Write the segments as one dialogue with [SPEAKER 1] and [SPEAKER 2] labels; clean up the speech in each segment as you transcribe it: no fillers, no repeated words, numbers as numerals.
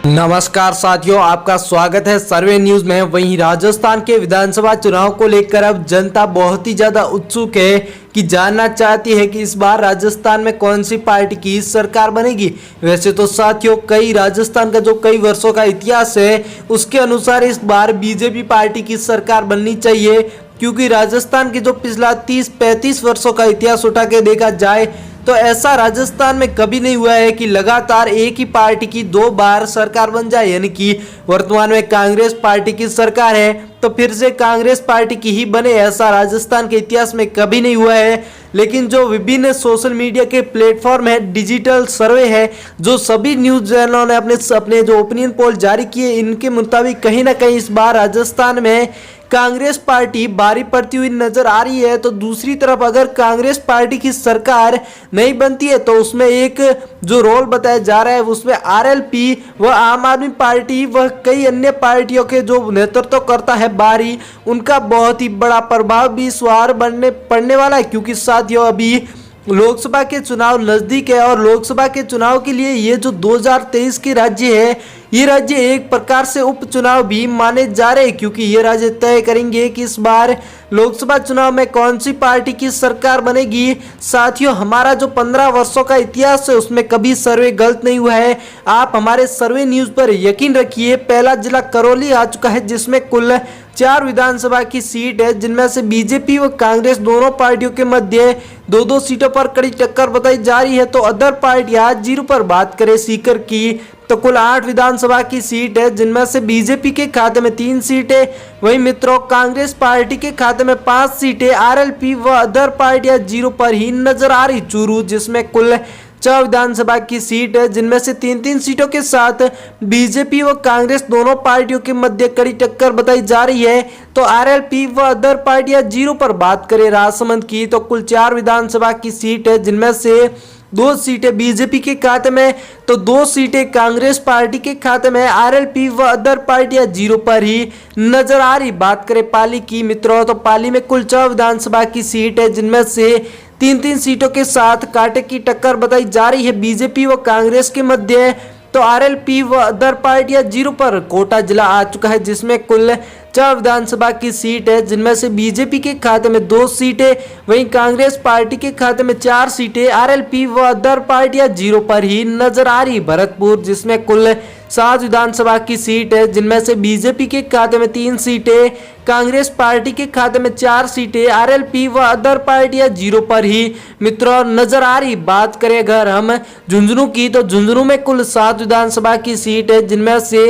[SPEAKER 1] नमस्कार साथियों, आपका स्वागत है सर्वे न्यूज में। वहीं राजस्थान के विधानसभा चुनाव को लेकर अब जनता बहुत ही ज्यादा उत्सुक है कि जानना चाहती है कि इस बार राजस्थान में कौन सी पार्टी की सरकार बनेगी। वैसे तो साथियों, कई राजस्थान का जो कई वर्षों का इतिहास है उसके अनुसार इस बार बीजेपी पार्टी की सरकार बननी चाहिए, क्योंकि राजस्थान के जो पिछला 30-35 वर्षों का इतिहास उठा के देखा जाए तो ऐसा राजस्थान में कभी नहीं हुआ है कि लगातार एक ही पार्टी की 2 बार सरकार बन जाए। यानी कि वर्तमान में कांग्रेस पार्टी की सरकार है तो फिर से कांग्रेस पार्टी की ही बने, ऐसा राजस्थान के इतिहास में कभी नहीं हुआ है। लेकिन जो विभिन्न सोशल मीडिया के प्लेटफॉर्म है, डिजिटल सर्वे है, जो सभी न्यूज चैनलों ने अपने जो ओपिनियन पोल जारी किए, इनके मुताबिक कहीं ना कहीं इस बार राजस्थान में कांग्रेस पार्टी भारी पड़ती हुई नजर आ रही है। तो दूसरी तरफ अगर कांग्रेस पार्टी की सरकार नहीं बनती है तो उसमें एक जो रोल बताया जा रहा है उसमें आरएलपी व आम आदमी पार्टी व कई अन्य पार्टियों के जो नेतृत्व करता है बारी, उनका बहुत ही बड़ा प्रभाव भी इस बार पड़ने वाला है। क्योंकि साथियों, अभी लोकसभा के चुनाव नजदीक है और लोकसभा के चुनाव के लिए ये जो 2023 के राज्य है, ये राज्य एक प्रकार से उपचुनाव भी माने जा रहे हैं, क्योंकि ये राज्य तय करेंगे कि इस बार लोकसभा चुनाव में कौन सी पार्टी की सरकार बनेगी। साथियों, हमारा जो 15 वर्षों का इतिहास है उसमें कभी सर्वे गलत नहीं हुआ है। आप हमारे सर्वे न्यूज पर यकीन रखिए। पहला जिला करौली आ चुका है जिसमें कुल 4 विधानसभा की सीट है, जिनमें से बीजेपी व कांग्रेस दोनों पार्टियों के मध्य 2-2 सीटों पर कड़ी टक्कर बताई जा रही है। तो अदर पार्टियां जीरो पर बात करें सीकर की तो कुल 8 विधानसभा की सीट है, जिनमें से बीजेपी के खाते में 3 सीटें, वहीं मित्रों कांग्रेस पार्टी के खाते में 5 सीटें, आरएलपी व अदर पार्टियां जीरो पर ही नजर आ रही। चूरू जिसमें कुल 4 विधानसभा की सीट है, जिनमें से 3-3 सीटों के साथ बीजेपी व कांग्रेस दोनों पार्टियों के मध्य कड़ी टक्कर बताई जा रही है। तो आरएलपी व अदर पार्टियां जीरो पर बात करें राजसमंद की तो कुल 4 विधानसभा की सीट है, जिनमें से 2 सीटें बीजेपी के खाते में तो 2 सीटें कांग्रेस पार्टी के खाते में। आरएलपी व अदर पार्टियां जीरो पर ही नजर आ रही। बात करें पाली की मित्रों तो पाली में कुल 4 विधानसभा की सीट है, जिनमें से 3-3 सीटों के साथ कांटे की टक्कर बताई जा रही है बीजेपी व कांग्रेस के मध्य। तो आरएलपी व अदर पार्टियां जीरो पर। कोटा जिला आ चुका है जिसमें कुल 4 विधानसभा की सीट है, जिनमें से बीजेपी के खाते में 2 सीटें, वहीं कांग्रेस पार्टी के खाते में 4 सीटें। आरएलपी व अदर पार्टियां जीरो पर ही नजर आ रही। भरतपुर जिसमें कुल 7 विधानसभा की सीट है, जिनमें से बीजेपी के खाते में 3 सीटें, कांग्रेस पार्टी के खाते में 4 सीटें, आरएलपी व अदर पार्टियां जीरो पर ही मित्रों नजर आ रही। बात करें अगर हम झुंझुनू की तो झुंझुनू में कुल 7 विधानसभा की सीट है, जिनमें से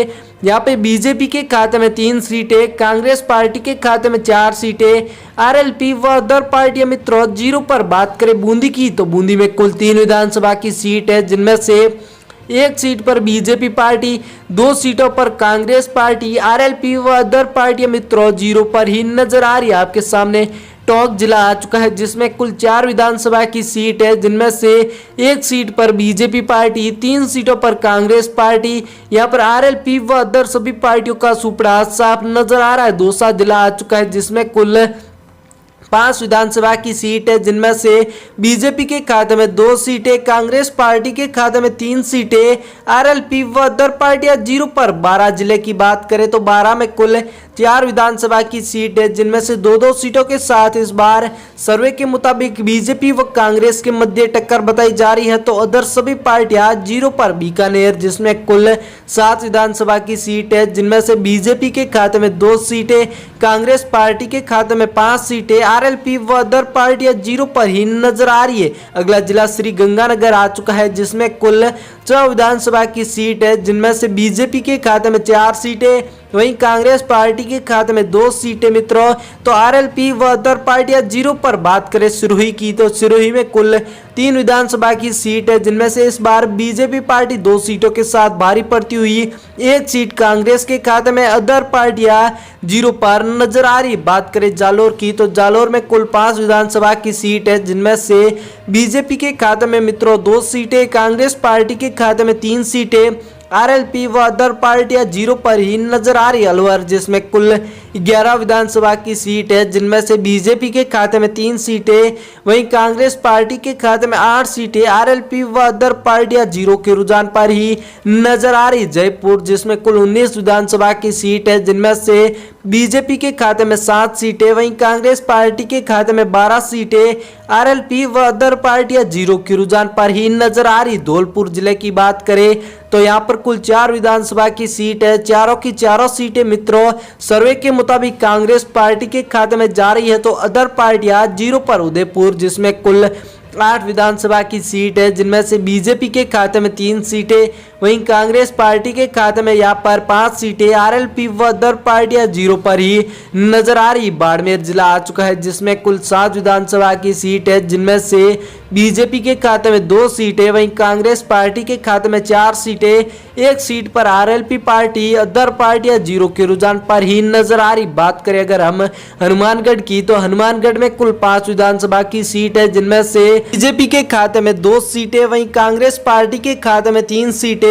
[SPEAKER 1] यहाँ पे बीजेपी के खाते में 3 सीटें, कांग्रेस पार्टी के खाते में 4 सीटें, आरएलपी व अदर पार्टियां मित्रों जीरो पर। बात करें बूंदी की तो बूंदी में कुल 3 विधानसभा की सीट है, जिनमें से 1 सीट पर बीजेपी पार्टी, 2 सीटों पर कांग्रेस पार्टी, आरएलपी व अदर पार्टियां मित्रों जीरो पर ही नजर आ रही है। आपके सामने टोंक जिला आ चुका है जिसमें कुल 4 विधानसभा की सीट है, जिनमें से 1 सीट पर बीजेपी पार्टी, 3 सीटों पर कांग्रेस पार्टी, यहाँ पर आरएलपी व अदर सभी पार्टियों का सुपड़ा साफ नजर आ रहा है। दौसा जिला आ चुका है जिसमें कुल 5 विधानसभा की सीट है, जिनमें से बीजेपी के खाते में 2 सीटें, कांग्रेस पार्टी के खाते में 3 सीटें, आरएलपी व अदर पार्टियां जीरो पर। 12 जिले की बात करें तो 12 में कुल 4 विधानसभा की सीट है, जिनमें से 2-2 सीटों के साथ इस बार सर्वे के मुताबिक बीजेपी व कांग्रेस के मध्य टक्कर बताई जा रही है। तो अदर सभी पार्टियां जीरो पर। बीकानेर जिसमें कुल 7 विधानसभा की सीट है, जिनमें से बीजेपी के खाते में 2 सीटें, कांग्रेस पार्टी के खाते में 5 सीटें, आरएलपी व अदर पार्टियां जीरो पर ही नजर आ रही है। अगला जिला श्री गंगानगर आ चुका है जिसमें कुल 4 विधानसभा की सीट है, जिनमें से बीजेपी के खाते में 4 सीटें, वहीं कांग्रेस पार्टी के खाते में 2 सीटें मित्रों। तो आरएलपी व अदर पार्टियां जीरो पर। बात करें सिरोही की तो सिरोही में कुल 3 विधानसभा की सीट है, जिनमें से इस बार बीजेपी पार्टी 2 सीटों के साथ भारी पड़ती हुई, 1 सीट कांग्रेस के खाते में, अदर पार्टियां जीरो पर नजर आ रही। बात करें जालोर की तो जालोर में कुल 5 विधानसभा की सीट है, जिनमें से बीजेपी के खाते में मित्रों 2 सीटें, कांग्रेस पार्टी के खाते में 3 सीटें, आरएलपी व अदर पार्टियां जीरो पर ही नजर आ रही। अलवर जिसमें कुल 11 विधानसभा की सीट है, जिनमें से बीजेपी के खाते में 3 सीटें, वहीं कांग्रेस पार्टी के खाते में 8 सीटें, आरएलपी व अदर पार्टियां जीरो के रुझान पर ही नजर आ रही। जयपुर जिसमें कुल 19 विधानसभा की सीट है, जिनमें से बीजेपी के खाते में 7 सीटें, वहीं कांग्रेस पार्टी के खाते में 12 सीटें, आरएलपी व अदर पार्टियां जीरो के रुझान पर ही नजर आ रही। धौलपुर जिले की बात करें तो यहां पर कुल 4 विधानसभा की सीट है, चारों की चारों सीटें मित्रों सर्वे के मुताबिक कांग्रेस पार्टी के खाते में जा रही है, तो अदर पार्टियां जीरो पर। उदयपुर जिसमें कुल 8 विधानसभा की सीट है, जिनमें से बीजेपी के खाते में 3 सीटें, वहीं कांग्रेस पार्टी के खाते में यहाँ पर 5 सीटें, आरएलपी व अदर पार्टियां जीरो पर ही नजर आ रही। बाड़मेर जिला आ चुका है, जिसमें कुल 7 विधानसभा की सीट है, जिनमें से बीजेपी के खाते में 2 सीटें, वहीं कांग्रेस पार्टी के खाते में 4 सीटें, 1 सीट पर आरएलपी पार्टी, अदर पार्टियां जीरो के रुझान पर ही नजर आ रही। बात करें अगर हम हनुमानगढ़ की, तो हनुमानगढ़ में कुल 5 विधानसभा की सीट है, जिनमें से बीजेपी के खाते में 2 सीटें, वहीं कांग्रेस पार्टी के खाते में 3 सीटें,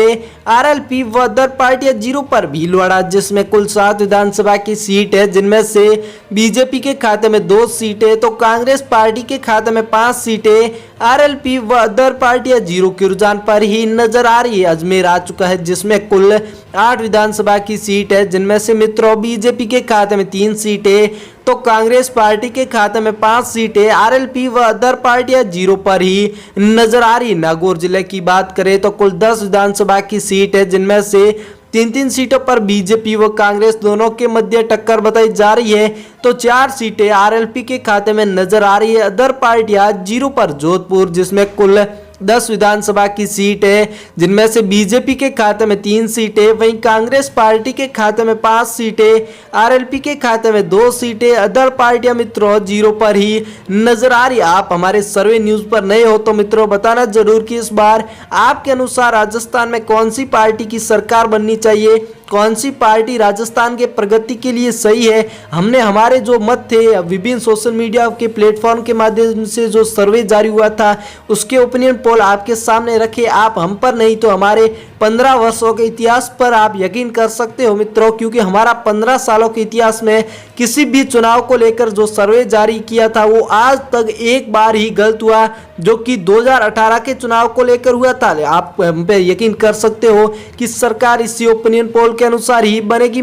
[SPEAKER 1] आरएलपी व अदर पार्टियां जीरो पर। भीलवाड़ा जिसमें कुल 7 विधानसभा की सीट है, जिनमें से बीजेपी के खाते में 2 सीटें, तो कांग्रेस पार्टी के खाते में 5 सीटें, आरएलपी व अदर पार्टियां जीरो के रुझान पर ही नजर आ रही है। अजमेर आ चुका है, जिसमें कुल 8 विधानसभा की सीट है, जिनमें से मित्रों बीजेपी के खाते में 3 सीटें, तो कांग्रेस पार्टी के खाते में 5 सीटें, आरएलपी व अदर पार्टियां जीरो पर ही नजर आ रही। नागौर जिले की बात करें तो कुल 10 विधानसभा की सीट है, जिनमें से 3 सीटों पर बीजेपी व कांग्रेस दोनों के मध्य टक्कर बताई जा रही है, तो 4 सीटें आरएलपी के खाते में नजर आ रही है, अदर पार्टियां जीरो पर। जोधपुर जिसमें कुल 10 विधानसभा की सीट है, जिनमें से बीजेपी के खाते में 3 सीटें, वहीं कांग्रेस पार्टी के खाते में 5 सीटें, आरएलपी के खाते में 2 सीटें, अदर पार्टियां मित्रों जीरो पर ही नजर आ रही। आप हमारे सर्वे न्यूज पर नए हो तो मित्रों बताना जरूर कि इस बार आपके अनुसार राजस्थान में कौन सी पार्टी की सरकार बननी चाहिए, कौन सी पार्टी राजस्थान के प्रगति के लिए सही है। हमने हमारे जो मत थे विभिन्न सोशल मीडिया के प्लेटफॉर्म के माध्यम से जो सर्वे जारी हुआ था, उसके ओपिनियन पोल आपके सामने रखे। आप हम पर नहीं तो हमारे 15 वर्षों के इतिहास पर आप यकीन कर सकते हो मित्रों, क्योंकि हमारा 15 सालों के इतिहास में किसी भी चुनाव को लेकर जो सर्वे जारी किया था वो आज तक एक बार ही गलत हुआ, जो कि 2018 के चुनाव को लेकर हुआ था। आप हम पे यकीन कर सकते हो कि सरकार इसी ओपिनियन पोल के अनुसार ही बनेगी।